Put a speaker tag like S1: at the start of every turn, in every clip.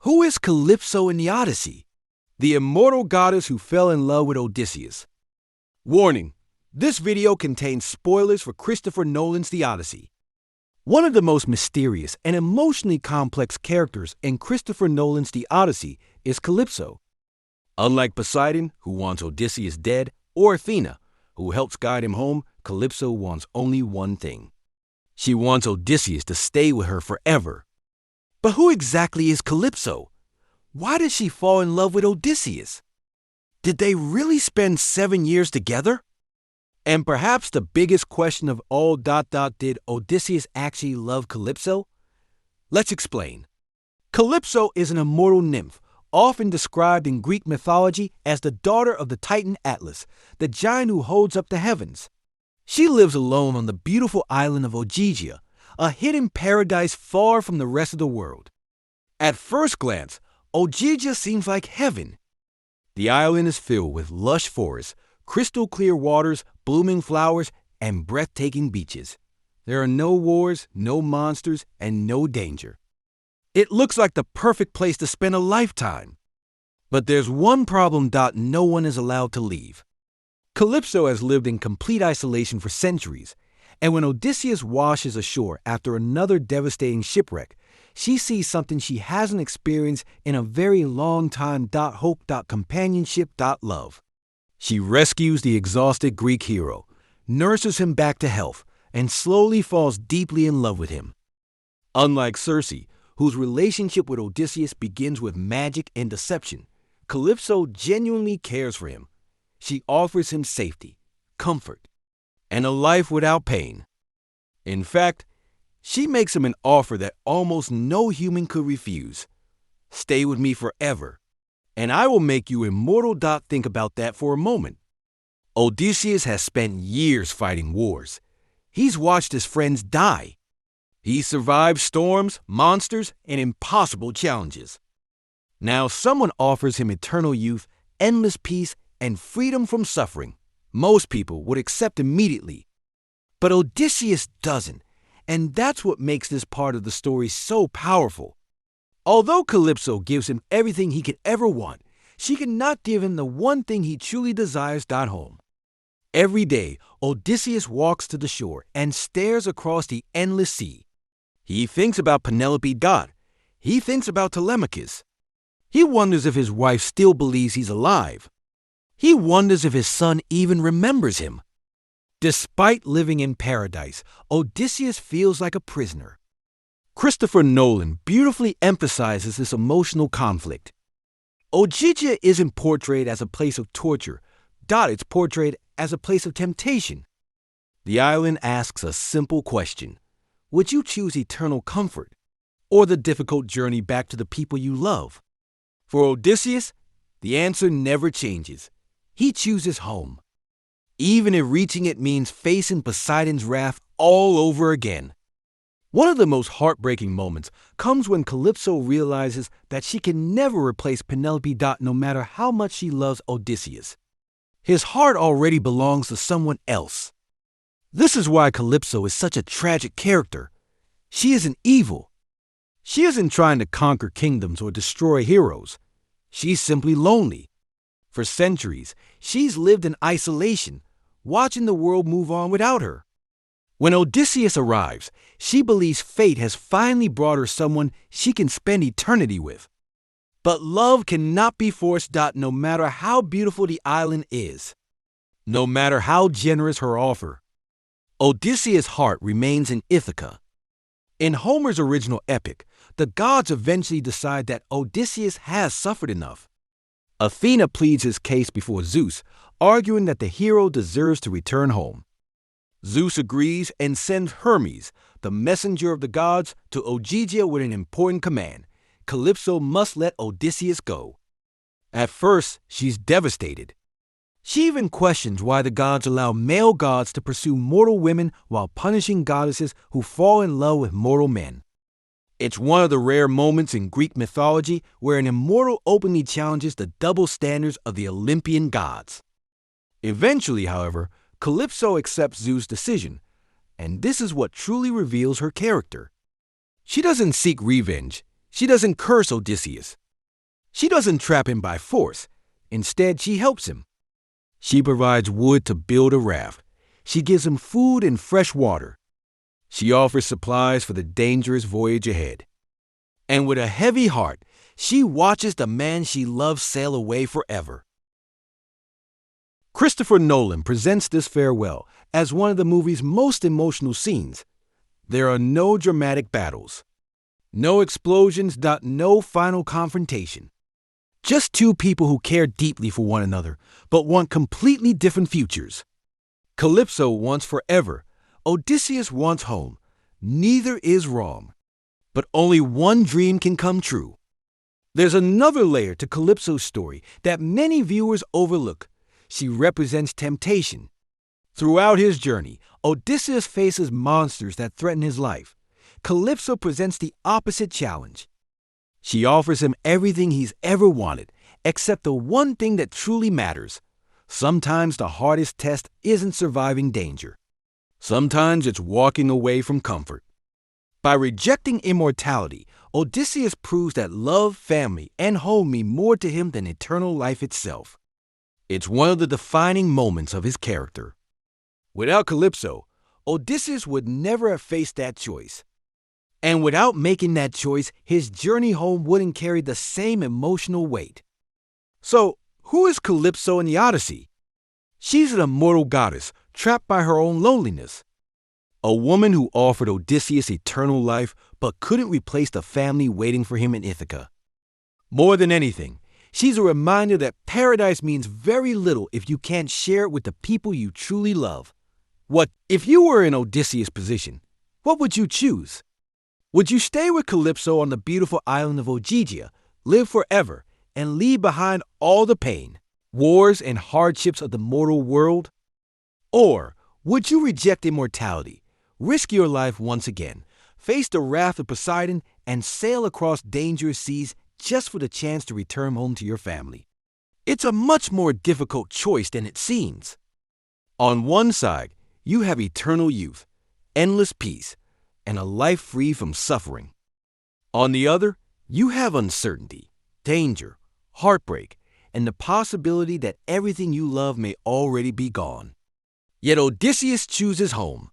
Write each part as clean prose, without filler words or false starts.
S1: Who is Calypso in the Odyssey? The immortal goddess who fell in love with Odysseus. Warning: this video contains spoilers for Christopher Nolan's The Odyssey. One of the most mysterious and emotionally complex characters in Christopher Nolan's The Odyssey is Calypso. Unlike Poseidon, who wants Odysseus dead, or Athena, who helps guide him home, Calypso wants only one thing. She wants Odysseus to stay with her forever. But who exactly is Calypso? Why did she fall in love with Odysseus? Did they really spend 7 years together? And perhaps the biggest question of all, did Odysseus actually love Calypso? Let's explain. Calypso is an immortal nymph, often described in Greek mythology as the daughter of the Titan Atlas, the giant who holds up the heavens. She lives alone on the beautiful island of Ogygia, a hidden paradise far from the rest of the world. At first glance, Ogygia seems like heaven. The island is filled with lush forests, crystal clear waters, blooming flowers, and breathtaking beaches. There are no wars, no monsters, and no danger. It looks like the perfect place to spend a lifetime. But there's one problem: no one is allowed to leave. Calypso has lived in complete isolation for centuries, and when Odysseus washes ashore after another devastating shipwreck, she sees something she hasn't experienced in a very long time: hope, companionship, love. She rescues the exhausted Greek hero, nurses him back to health, and slowly falls deeply in love with him. Unlike Circe, whose relationship with Odysseus begins with magic and deception, Calypso genuinely cares for him. She offers him safety, comfort, and a life without pain. In fact, she makes him an offer that almost no human could refuse. Stay with me forever, and I will make you immortal. Think about that for a moment. Odysseus has spent years fighting wars. He's watched his friends die. He's survived storms, monsters, and impossible challenges. Now someone offers him eternal youth, endless peace, and freedom from suffering. Most people would accept immediately. But Odysseus doesn't, and that's what makes this part of the story so powerful. Although Calypso gives him everything he could ever want, she cannot give him the one thing he truly desires: home. Every day, Odysseus walks to the shore and stares across the endless sea. He thinks about Penelope. He thinks about Telemachus. He wonders if his wife still believes he's alive. He wonders if his son even remembers him. Despite living in paradise, Odysseus feels like a prisoner. Christopher Nolan beautifully emphasizes this emotional conflict. Ogygia isn't portrayed as a place of torture. It's portrayed as a place of temptation. The island asks a simple question: would you choose eternal comfort or the difficult journey back to the people you love? For Odysseus, the answer never changes. He chooses home, even if reaching it means facing Poseidon's wrath all over again. One of the most heartbreaking moments comes when Calypso realizes that she can never replace Penelope. No matter how much she loves Odysseus, his heart already belongs to someone else. This is why Calypso is such a tragic character. She isn't evil. She isn't trying to conquer kingdoms or destroy heroes. She's simply lonely. For centuries, she's lived in isolation, watching the world move on without her. When Odysseus arrives, she believes fate has finally brought her someone she can spend eternity with. But love cannot be forced. No matter how beautiful the island is, no matter how generous her offer, Odysseus' heart remains in Ithaca. In Homer's original epic, the gods eventually decide that Odysseus has suffered enough. Athena pleads his case before Zeus, arguing that the hero deserves to return home. Zeus agrees and sends Hermes, the messenger of the gods, to Ogygia with an important command: Calypso must let Odysseus go. At first, she's devastated. She even questions why the gods allow male gods to pursue mortal women while punishing goddesses who fall in love with mortal men. It's one of the rare moments in Greek mythology where an immortal openly challenges the double standards of the Olympian gods. Eventually, however, Calypso accepts Zeus' decision, and this is what truly reveals her character. She doesn't seek revenge. She doesn't curse Odysseus. She doesn't trap him by force. Instead, she helps him. She provides wood to build a raft. She gives him food and fresh water. She offers supplies for the dangerous voyage ahead. And with a heavy heart, she watches the man she loves sail away forever. Christopher Nolan presents this farewell as one of the movie's most emotional scenes. There are no dramatic battles, no explosions, no final confrontation. Just two people who care deeply for one another, but want completely different futures. Calypso wants forever. Odysseus wants home. Neither is wrong. But only one dream can come true. There's another layer to Calypso's story that many viewers overlook. She represents temptation. Throughout his journey, Odysseus faces monsters that threaten his life. Calypso presents the opposite challenge. She offers him everything he's ever wanted, except the one thing that truly matters. Sometimes the hardest test isn't surviving danger. Sometimes it's walking away from comfort. By rejecting immortality, Odysseus proves that love, family, and home mean more to him than eternal life itself. It's one of the defining moments of his character. Without Calypso, Odysseus would never have faced that choice. And without making that choice, his journey home wouldn't carry the same emotional weight. So, who is Calypso in the Odyssey? She's an immortal goddess, trapped by her own loneliness. A woman who offered Odysseus eternal life, but couldn't replace the family waiting for him in Ithaca. More than anything, she's a reminder that paradise means very little if you can't share it with the people you truly love. If you were in Odysseus' position, what would you choose? Would you stay with Calypso on the beautiful island of Ogygia, live forever, and leave behind all the pain, wars, and hardships of the mortal world? Or would you reject immortality, risk your life once again, face the wrath of Poseidon, and sail across dangerous seas just for the chance to return home to your family? It's a much more difficult choice than it seems. On one side, you have eternal youth, endless peace, and a life free from suffering. On the other, you have uncertainty, danger, heartbreak, and the possibility that everything you love may already be gone. Yet Odysseus chooses home.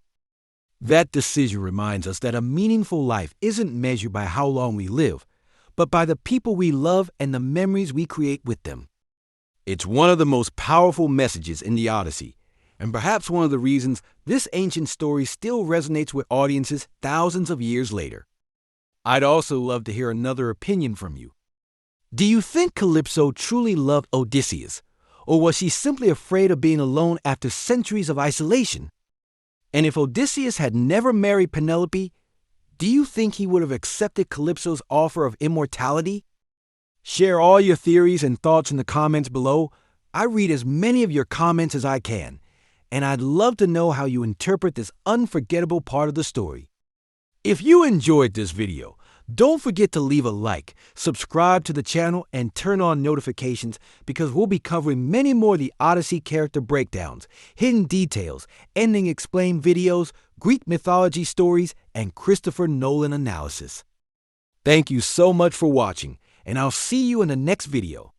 S1: That decision reminds us that a meaningful life isn't measured by how long we live, but by the people we love and the memories we create with them. It's one of the most powerful messages in the Odyssey, and perhaps one of the reasons this ancient story still resonates with audiences thousands of years later. I'd also love to hear another opinion from you. Do you think Calypso truly loved Odysseus, or was she simply afraid of being alone after centuries of isolation? And if Odysseus had never married Penelope, do you think he would have accepted Calypso's offer of immortality? Share all your theories and thoughts in the comments below. I read as many of your comments as I can, and I'd love to know how you interpret this unforgettable part of the story. If you enjoyed this video, don't forget to leave a like, subscribe to the channel, and turn on notifications because we'll be covering many more of the Odyssey character breakdowns, hidden details, ending explained videos, Greek mythology stories, and Christopher Nolan analysis. Thank you so much for watching, and I'll see you in the next video.